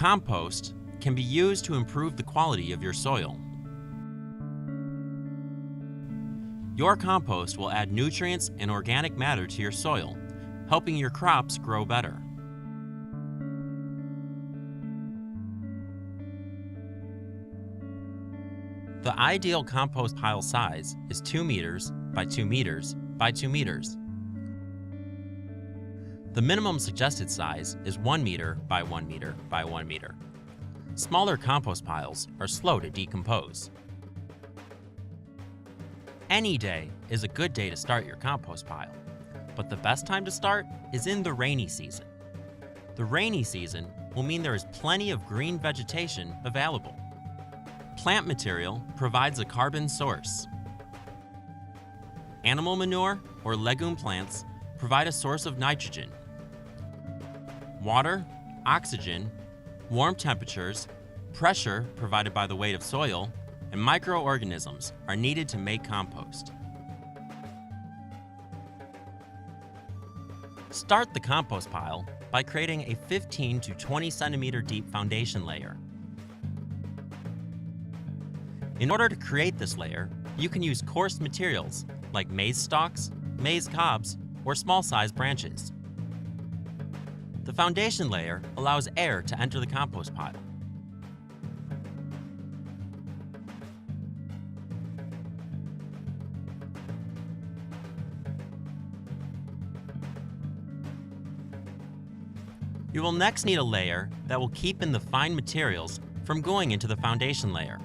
Compost can be used to improve the quality of your soil. Your compost will add nutrients and organic matter to your soil, helping your crops grow better. The ideal compost pile size is 2 meters by 2 meters by 2 meters. The minimum suggested size is 1 meter by 1 meter by 1 meter. Smaller compost piles are slow to decompose. Any day is a good day to start your compost pile, but the best time to start is in the rainy season. The rainy season will mean there is plenty of green vegetation available. Plant material provides a carbon source. Animal manure or legume plants provide a source of nitrogen. Water, oxygen, warm temperatures, pressure provided by the weight of soil, and microorganisms are needed to make compost. Start the compost pile by creating a 15 to 20 centimeter deep foundation layer. In order to create this layer, you can use coarse materials like maize stalks, maize cobs, or small-sized branches. The foundation layer allows air to enter the compost pile. You will next need a layer that will keep in the fine materials from going into the foundation layer.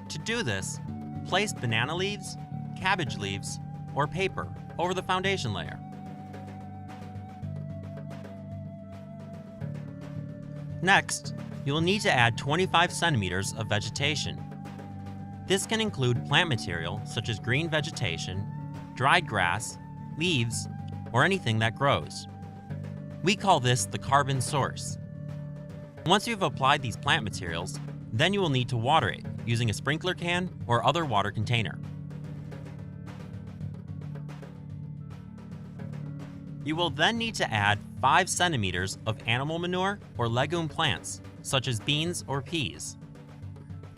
To do this, place banana leaves, cabbage leaves, or paper over the foundation layer. Next, you will need to add 25 centimeters of vegetation. This can include plant material such as green vegetation, dried grass, leaves, or anything that grows. We call this the carbon source. Once you've applied these plant materials, then you will need to water it using a sprinkler can or other water container. You will then need to add 5 centimeters of animal manure or legume plants, such as beans or peas.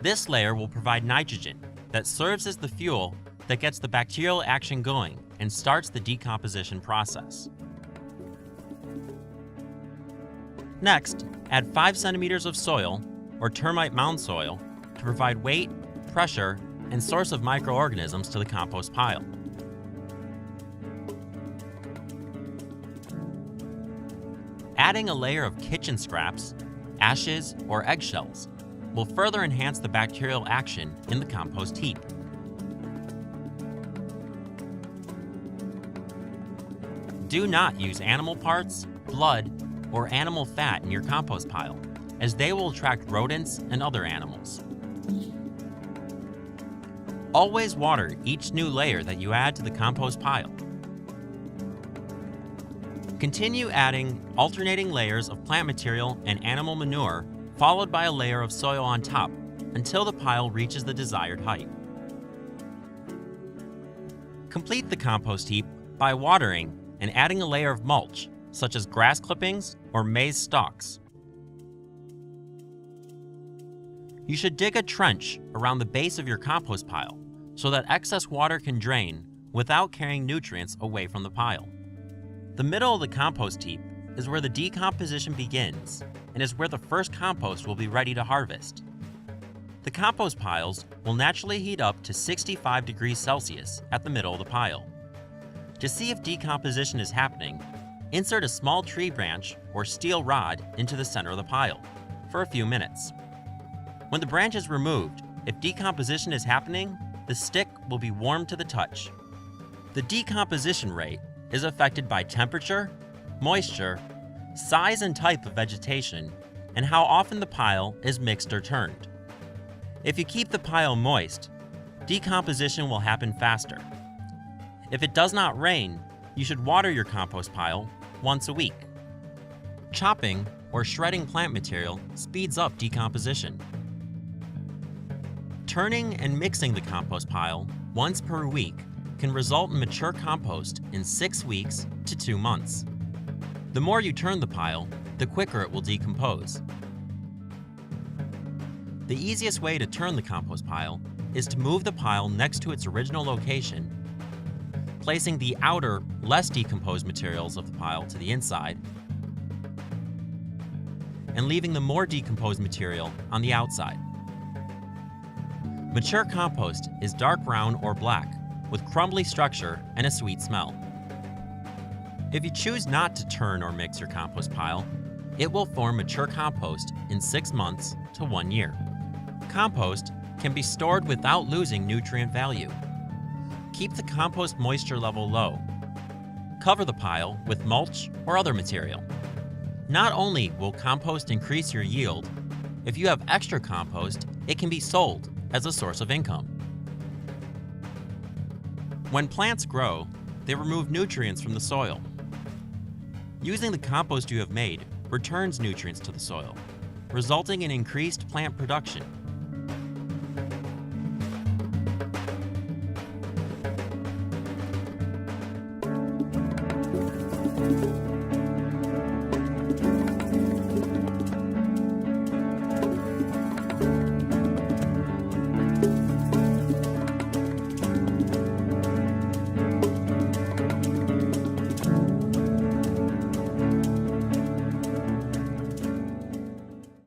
This layer will provide nitrogen that serves as the fuel that gets the bacterial action going and starts the decomposition process. Next, add 5 centimeters of soil or termite mound soil to provide weight, pressure, and source of microorganisms to the compost pile. Adding a layer of kitchen scraps, ashes, or eggshells will further enhance the bacterial action in the compost heap. Do not use animal parts, blood, or animal fat in your compost pile, as they will attract rodents and other animals. Always water each new layer that you add to the compost pile. Continue adding alternating layers of plant material and animal manure, followed by a layer of soil on top, until the pile reaches the desired height. Complete the compost heap by watering and adding a layer of mulch, such as grass clippings or maize stalks. You should dig a trench around the base of your compost pile so that excess water can drain without carrying nutrients away from the pile. The middle of the compost heap is where the decomposition begins and is where the first compost will be ready to harvest. The compost piles will naturally heat up to 65 degrees Celsius at the middle of the pile. To see if decomposition is happening, insert a small tree branch or steel rod into the center of the pile for a few minutes. When the branch is removed, if decomposition is happening, the stick will be warm to the touch. The decomposition rate is affected by temperature, moisture, size and type of vegetation, and how often the pile is mixed or turned. If you keep the pile moist, decomposition will happen faster. If it does not rain, you should water your compost pile once a week. Chopping or shredding plant material speeds up decomposition. Turning and mixing the compost pile once per week can result in mature compost in 6 weeks to 2 months. The more you turn the pile, the quicker it will decompose. The easiest way to turn the compost pile is to move the pile next to its original location, placing the outer, less decomposed materials of the pile to the inside, and leaving the more decomposed material on the outside. Mature compost is dark brown or black, with crumbly structure and a sweet smell. If you choose not to turn or mix your compost pile, it will form mature compost in 6 months to 1 year. Compost can be stored without losing nutrient value. Keep the compost moisture level low. Cover the pile with mulch or other material. Not only will compost increase your yield, if you have extra compost, it can be sold as a source of income. When plants grow, they remove nutrients from the soil. Using the compost you have made returns nutrients to the soil, resulting in increased plant production.